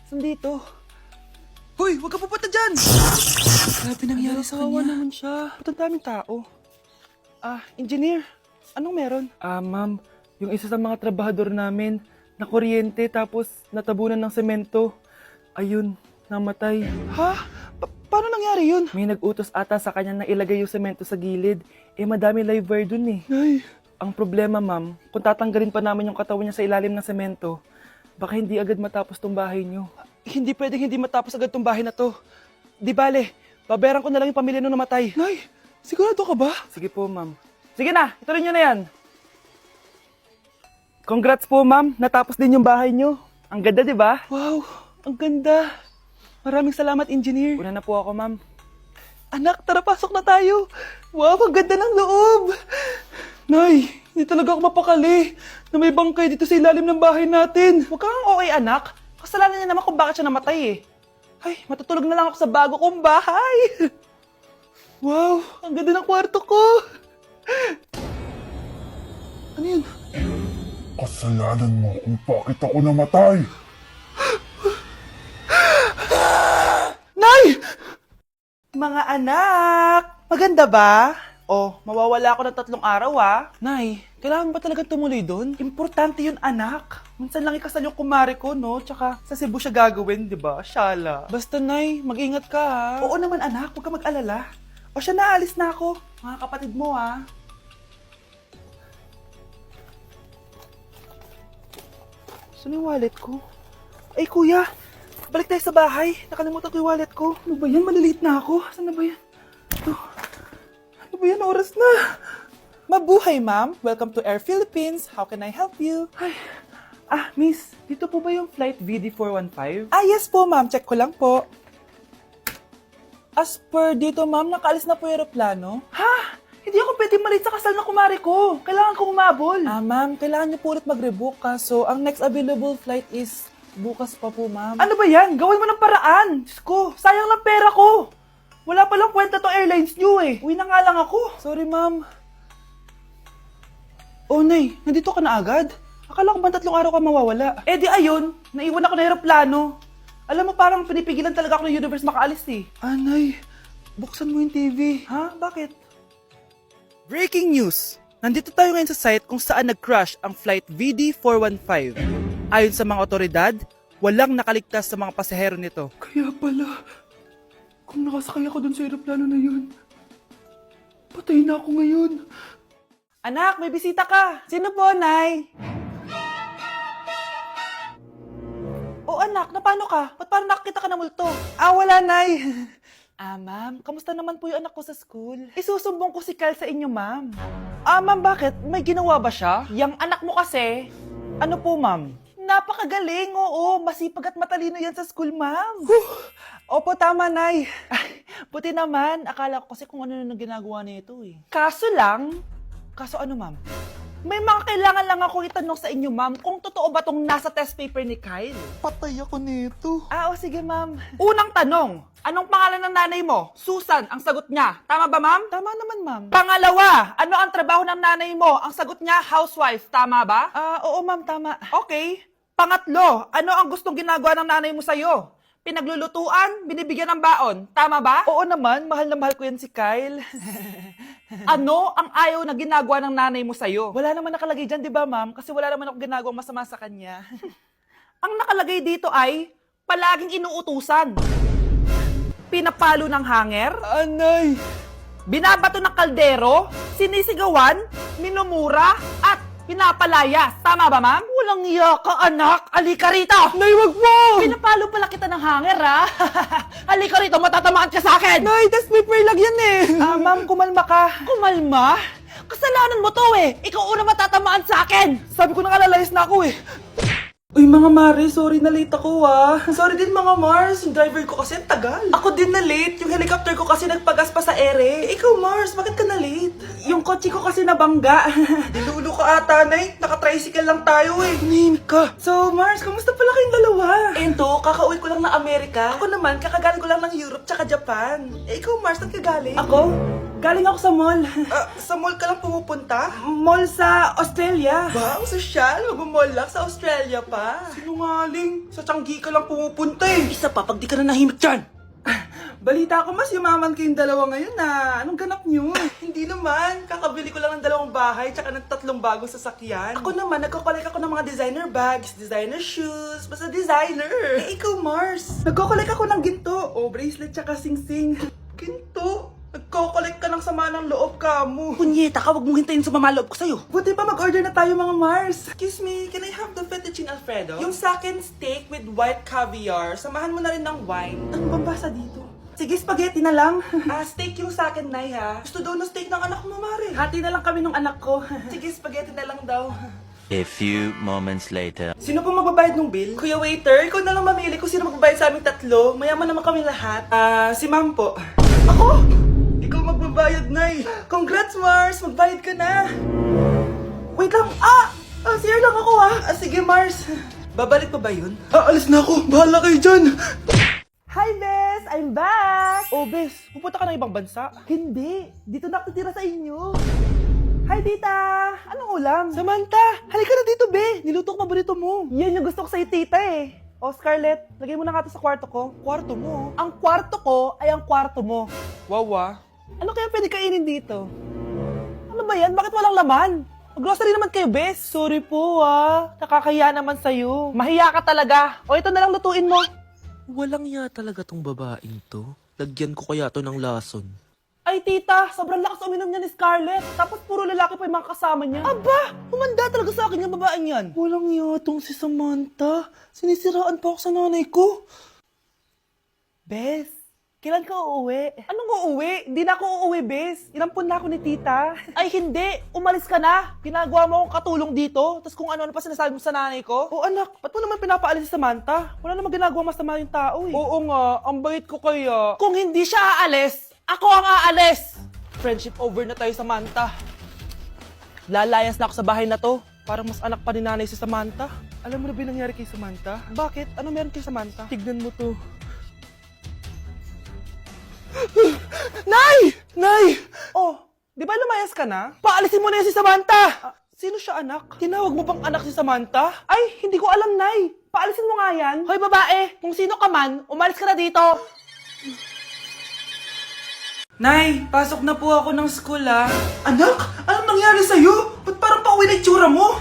Saan dito? Hoy, huwag ka pupunta dyan! Grabe nangyari sa kanya. Naman siya. Ba't ang daming tao? Engineer, anong meron? Ma'am, yung isa sa mga trabahador namin, nakuryente tapos natabunan ng semento. Ayun, namatay. Ha? Paano nangyari yun? May nag-utos ata sa kanya na ilagay yung semento sa gilid. Madami live wire dun eh. Nay. Ang problema, ma'am, kung tatanggalin pa namin yung katawan niya sa ilalim ng semento, baka hindi agad matapos tong bahay niyo. Hindi pwedeng hindi matapos agad tong bahay na to. Di bale, babayaran ko na lang yung pamilya nung namatay. Nay, sigurado ka ba? Sige po, ma'am. Sige na, ituloy niyo na yan. Congrats po, ma'am. Natapos din yung bahay niyo. Ang ganda, di ba? Wow, ang ganda. Maraming salamat, engineer. Una na po ako, ma'am. Anak, tara pasok na tayo. Wow, ang ganda ng loob. Nay, hindi talaga ako mapakali na may bangkay dito sa ilalim ng bahay natin. Huwag kang okay, anak. Kasalanan niya naman kung bakit siya namatay eh. Ay, matutulog na lang ako sa bago kong bahay. Wow, ang ganda ng kwarto ko. Ano yun? Kasalanan mo kung bakit ako namatay. Nay! Mga anak, maganda ba? Oh, mawawala ako ng 3 araw Nay, kailangan ba talaga tumuloy doon? Importante yun, anak. Minsan lang ikasal yung kumare ko, no? Tsaka sa Cebu siya gagawin, di ba? Shala. Basta, Nay, mag-ingat ka, ha? Oo naman, anak. Huwag ka mag-alala. O siya, naalis na ako. Mga kapatid mo, ha? Saan yung wallet ko? Ay, kuya! Balik tayo sa bahay. Nakalimutan ko yung wallet ko. Ano ba yan? Maliliit na ako. Saan na ba yan? Ito. Ano ba yan? Oras na. Mabuhay, ma'am. Welcome to Air Philippines. How can I help you? Ay. Miss. Dito po ba yung flight VD415? Yes po, ma'am. Check ko lang po. As per dito, ma'am, nakaalis na po yung aeroplano. Ha? Hindi ako pwede malit sa kasal na kumari ko. Kailangan ko umabol. Ma'am, kailangan niyo po ulit mag-rebook So, ang next available flight is bukas pa po, ma'am. Ano ba yan? Gawin mo ng paraan. Diyos ko, sayang lang pera ko. Wala palang kwenta to airlines nyo eh. Uwi na nga lang ako. Sorry, ma'am. Oh, Nay, nandito ka na agad? Akala ko ba 3 araw ka mawawala? Di ayun, naiwan ako ng aeroplano. Alam mo, parang pinipigilan talaga ako ng universe makaalis eh. Nay, buksan mo yung TV. Ha? Bakit? Breaking news! Nandito tayo ngayon sa site kung saan nag-crash ang flight VD415. Ayon sa mga otoridad, walang nakaligtas sa mga pasahero nito. Kaya pala, kung nakasakay ako dun sa aeroplano na yun, patay na ako ngayon. Anak, may bisita ka. Sino po, Nay? Anak, na paano ka? Ba't parang nakakita ka na multo? Wala, Nay. Ma'am, kamusta naman po yung anak ko sa school? Isusumbong ko si Kyle sa inyo, ma'am. Ma'am, bakit? May ginawa ba siya? Yang anak mo kasi. Ano po, ma'am? Napakagaling, oo. Masipag at matalino yan sa school, ma'am. Opo, tama, Nay. Buti naman. Akala ko kasi kung ano na ginagawa nito eh. Kaso ano, ma'am? May mga kailangan lang ako itanong sa inyo, ma'am, kung totoo ba tong nasa test paper ni Kyle? Patay ako nito. Sige, ma'am. Unang tanong, anong pangalan ng nanay mo? Susan, ang sagot niya. Tama ba, ma'am? Tama naman, ma'am. Pangalawa, ano ang trabaho ng nanay mo? Ang sagot niya, housewife. Tama ba? Oo, ma'am, tama. Okay. Pangatlo, ano ang gustong ginagawa ng nanay mo sa'yo? Pinaglulutuan, binibigyan ng baon. Tama ba? Oo naman, mahal na mahal ko yan si Kyle. Ano ang ayaw na ginagawa ng nanay mo sa'yo? Wala naman nakalagay dyan, di ba, ma'am? Kasi wala naman ako ginagawang masama sa kanya. Ang nakalagay dito ay palaging inuutusan. Pinapalo ng hanger. Anay! Binabato ng kaldero, sinisigawan, minumura, at pinapalayas. Tama ba, ma'am? Walang iya ka, anak. Halika rito! Nay, wag mo! Pinapalo pala kita ng hanger, ha? Halika rito, matatamaan ka sa akin! Nay, test paper lang yan eh! Ma'am, kumalma ka. Kumalma? Kasalanan mo to eh! Ikaw una matatamaan sa akin! Sabi ko na lalayas na ako eh. Uy mga Mars, sorry na late ako Sorry din mga Mars, yung driver ko kasi tagal. Ako din na late, yung helicopter ko kasi nagpagas pa sa ere. Ikaw Mars, bakit ka na late? Yung kotse ko kasi nabangga. Dilulo ka ata, Nay. Naka-tricycle lang tayo eh. Nahimik ka. So Mars, kamusta pala kayong dalawa? ginto, kakauwi ko lang ng Amerika. Ako naman, kakagaling ko lang ng Europe tsaka Japan. Eh, ikaw, Mars, saan ka galing? Ako? Galing ako sa mall. Sa mall ka lang pumupunta? Mall sa Australia. Ba, ang sosyal. Mag-mall lang sa Australia pa. Sinungaling. Sa Changi ka lang pumupunta eh. Isa pa, pag di ka na nahimik dyan. Balita ko mas yumaman kayong dalawa ngayon na. Anong ganap nyo? Hindi naman. Kakabili ko lang ng 2 bahay tsaka ng 3 bagong sasakyan. Ako naman, nagko-collect ako ng mga designer bags, designer shoes, basta designer. Eh, ikaw, Mars. Nagko-collect ako ng ginto. O, bracelet tsaka sing-sing. Ginto? Nagko-collect ka ng sama ng loob ka mo. Punyeta ka, wag mong hintayin sa mamaloob ko sa'yo. Buti pa mag-order na tayo mga Mars. Excuse me, can I have the fettuccine Alfredo? Yung sa akin steak with white caviar. Samahan mo na rin ng wine. Ano bang basa dito? Sige, spaghetti na lang. Steak yung sa akin, Nay, ha? Gusto daw ng steak ng anak mo, Mare. Hati na lang kami ng anak ko. Sige, spaghetti na lang daw. A few moments later. Sino pong magbabayad ng bill? Kuya waiter, ikaw na lang mamili kung sino magbabayad sa aming 3. Mayaman naman kami lahat. Si ma'am po. Ako? Ikaw magbabayad, Nay. Congrats, Mars. Magbayad ka na. Wait lang. CR lang ako, sige, Mars. Babalik pa ba yun? Alis na ako. Bahala kayo dyan. Hi, Bes! I'm back! Oh, Bes, pupunta ka ng ibang bansa? Hindi. Dito na ako titira sa inyo. Hi, tita! Anong ulam? Samantha, halika na dito, Be. Niluto ko paborito mo. Yan yung gusto ko sa'yo, tita eh. Oh, Scarlett, lagay mo na nga ito sa kwarto ko. Kwarto mo. Ang kwarto ko ay ang kwarto mo. Wawa. Ano kaya pwede kainin dito? Ano ba yan? Bakit walang laman? Grocery naman kayo, Bes. Sorry po, Nakakahiya naman sa'yo. Mahiya ka talaga. O ito na lang lutuin mo. Walang ya talaga tong babaeng to. Lagyan ko kaya to ng lason. Ay, tita, sobrang lakas uminom niya ni Scarlett. Tapos puro lalaki pa yung mga kasama niya. Aba, humanda talaga sa akin yung babaeng yan. Walang yatong si Samantha. Sinisiraan pa ako sa nanay ko. Bes, kailan ka uuwi? Anong uuwi? Hindi na ako uuwi, Bes. Inampun na ako ni tita. Ay, hindi. Umalis ka na. Ginagawa mo akong katulong dito. Tapos kung ano-ano pa sinasabi mo sa nanay ko. Oh anak, ba't mo naman pinapaalis si Samantha? Wala namang ginagawa masama yung tao eh. Oo nga, ang bait ko kaya. Kung hindi siya aalis, ako ang aalis. Friendship over na tayo, Samantha. Lalayas na ako sa bahay na to. Parang mas anak pa ni nanay si Samantha. Alam mo na ba yung nangyari kay Samantha? Bakit? Ano meron kay Samantha? Tignan mo to. Nay! Nay! Oh, di ba lumayas ka na? Paalisin mo na yan si Samantha! Sino siya anak? Tinawag mo bang anak si Samantha? Ay, hindi ko alam, Nay. Paalisin mo nga yan. Hoy, babae, kung sino ka man, umalis ka na dito. Nay, pasok na po ako ng school, Anak, anong nangyari sa'yo? Ba't parang pauwi na itsura mo?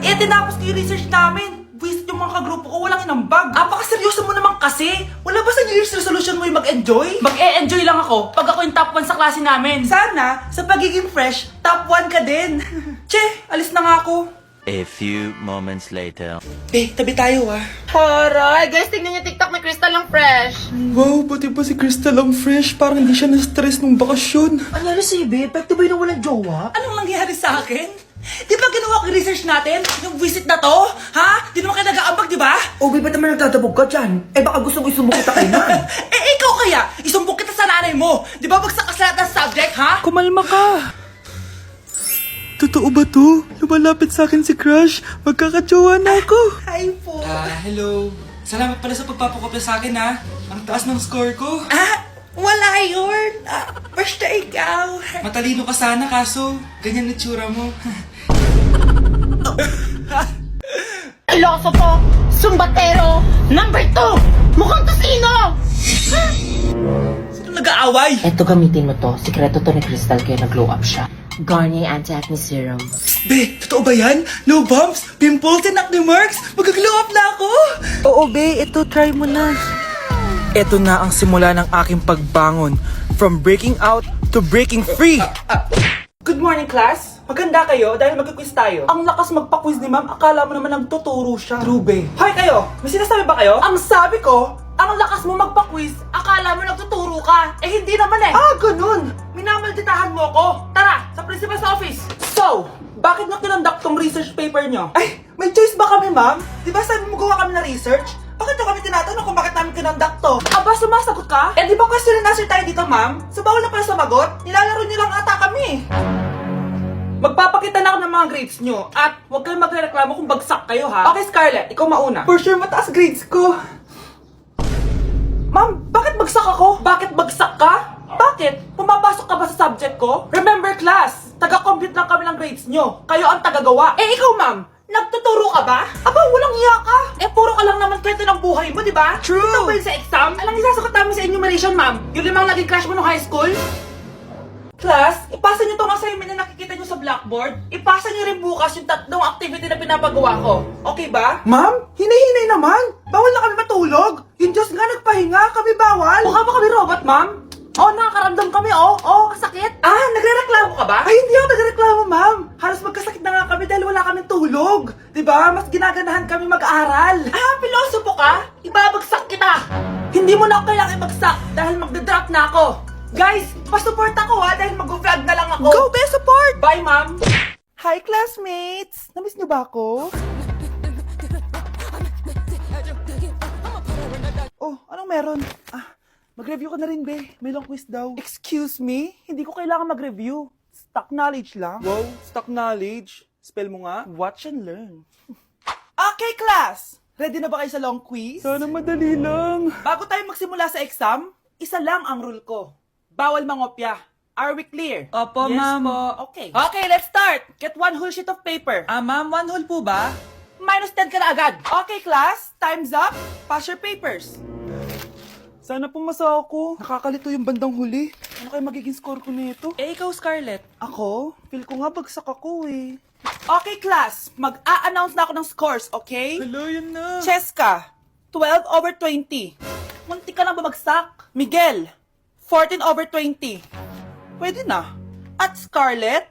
Eh, tinapos ko yung research namin. Visit yung mga kagrupo ko, walang inambag. Apakaseryoso mo naman kasi. Wala ba sa New Year's resolution mo yung mag-enjoy? Mag-e-enjoy lang ako pag ako yung top 1 sa klase namin. Sana, sa pagiging fresh, top 1 ka din. Che, alis na nga ako. A few moments later. Tabi tayo, Horay! Guys, tingnan niyo TikTok, may crystal lang fresh. Wow, pati pa si Crystal ang fresh. Parang hindi siya na-stress nung bakasyon. Ano nangyari sa'yo, babe? Epekto ba yun na walang jowa? Anong nangyari sa akin? Di ba ginawa ko yung research natin? Yung visit na to? Ha? Di naman kayo nag-aambag, di ba? O, babe, ba't naman nagtatabog ka dyan? Eh, baka gusto ko isumbong kita kay Nan. Ikaw kaya? Isumbong kita sa nanay mo. Di ba bagsak ka sa lahat ng subject, ha? Kumalma ka! Totoo ba to? Lumalapit sa akin si Crush. Magkakajowa na ako. Hi po. Hello. Salamat pala sa pagpapakopya sa akin, ha. Ang taas ng score ko. Wala yun. Basta ikaw. Matalino ka sana, kaso ganyan na tsura mo. Iloso Sumbatero, number 2! Mukhang kasino! Sino nag-aaway? Eto, gamitin mo to. Sikreto to ni Crystal kaya nag-glow up siya. Garnier Anti-Acne Serum. Be, totoo ba yan? No bumps, pimples, and acne marks? Mag-glow up na ako. Oo, be. Ito, try mo na. Ito na ang simula ng aking pagbangon. From breaking out to breaking free. Good morning, class. Maganda kayo dahil mag-quiz tayo. Ang lakas magpa-quiz ni ma'am, akala mo naman nagtuturo siya. True, be. Hoy kayo, may sinasabi ba kayo? Ang sabi ko, ang lakas mo magpa-quiz, akala mo nagtuturo ka. Eh, hindi naman eh. Ganun. Minamalditahan mo ako. Tara, sa principal's office. So, bakit nyo kinonduct tong research paper nyo? Ay, may choice ba kami, ma'am? Di ba sabi mo gawa kami na research? Bakit nyo kami tinatanong kung bakit namin kinonduct to? Aba, sumasagot ka? Eh, di ba question and answer tayo dito, ma'am? So, bawal na pala sumagot? Nilalaro nyo lang ata kami. Magpapakita na ako ng mga grades nyo. At huwag kayong magreklamo kung bagsak kayo, ha? Okay, Scarlett, ikaw mauna. For sure, mataas grades ko. bakit bagsak ka? Bakit? Pumapasok ka ba sa subject ko? Remember class, taga-compute lang kami ng grades nyo. Kayo ang tagagawa. Eh ikaw ma'am, nagtuturo ka ba? Aba, walang iya ka. Eh puro ka lang naman kwento ng buhay mo, di ba? True. Ito ba yun sa exam? Alang isasagot namin sa enumeration ma'am. Yung 5 naging crush mo nung high school? Class, ipasa nyo tong assignment na nakikita nyo sa blackboard. Ipasa nyo rin bukas yung 3 activity na pinapagawa ko. Okay ba? Ma'am, hinay-hinay naman. Bawal na kami matulog. Yung Diyos nga nagpahinga, kami bawal. Mukha ba kami robot, ma'am? Oo, nakakaramdam kami, oo, kasakit. Ah, nagre-reklamo ka ba? Ay, hindi ako nagreklamo, ma'am. Halos magkasakit na nga kami dahil wala kaming tulog. Diba? Mas ginaganahan kami mag-aral. Ah, pilosopo ka? Ibabagsak kita. Hindi mo na ako kailangang ibagsak dahil magdadrop na ako. Guys, pasupport ako ha dahil mag-vlog na lang ako. Go, best support! Bye, ma'am. Hi, classmates! Namiss niyo ba ako? Oh, anong meron? Mag-review ka na rin, be. May long quiz daw. Excuse me? Hindi ko kailangan mag-review. Stock knowledge lang. Wow, stock knowledge. Spell mo nga. Watch and learn. Okay, class! Ready na ba kayo sa long quiz? Sana madali lang. Bago tayo magsimula sa exam, isa lang ang rule ko. Bawal mangopya. Are we clear? Opo, Yes ma'am. po. Okay. Okay, let's start. Get 1 whole sheet of paper. Ma'am, 1 whole po ba? Minus 10 ka na agad. Okay, class. Time's up. Pass your papers. Sana pumasa ako. Nakakalito yung bandang huli. Ano kaya magiging score ko nito? Eh, ikaw, Scarlett. Ako? Feel ko nga bagsak ako eh. Okay, class. Mag-a-announce na ako ng scores, okay? Hello, yun na. Cheska, 12/20. Munti ka lang bumagsak. Miguel, 14/20. Pwede na. At Scarlett,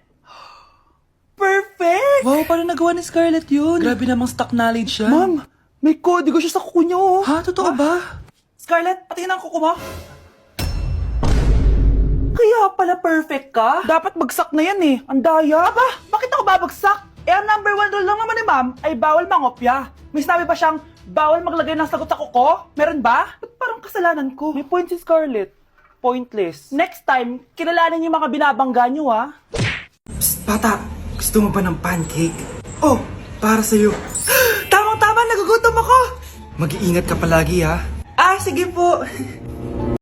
perfect! Wow, paano nagawa ni Scarlett yun? Grabe namang stock knowledge siya. Ma'am, may kodigo siya sa kuko niyo. Oh. Ha? Totoo ba? Scarlett, patingin ang kuko mo. Kaya pala perfect ka? Dapat bagsak na yan eh. Ang daya. Aba, bakit ako babagsak? Eh, ang number 1 rule lang naman ni ma'am ay bawal mangopya. May sinabi pa siyang bawal maglagay ng sagot sa kuko? Meron ba? Ba't parang kasalanan ko? May point si Scarlett. Pointless. Next time, kilalanin yung mga binabangga niyo ha. Psst, bata, gusto mo ba ng pancake? Oh, para sa'yo. Tamang-tama, nagugutom ako! Mag-iingat ka palagi, ha? Ah, sige po.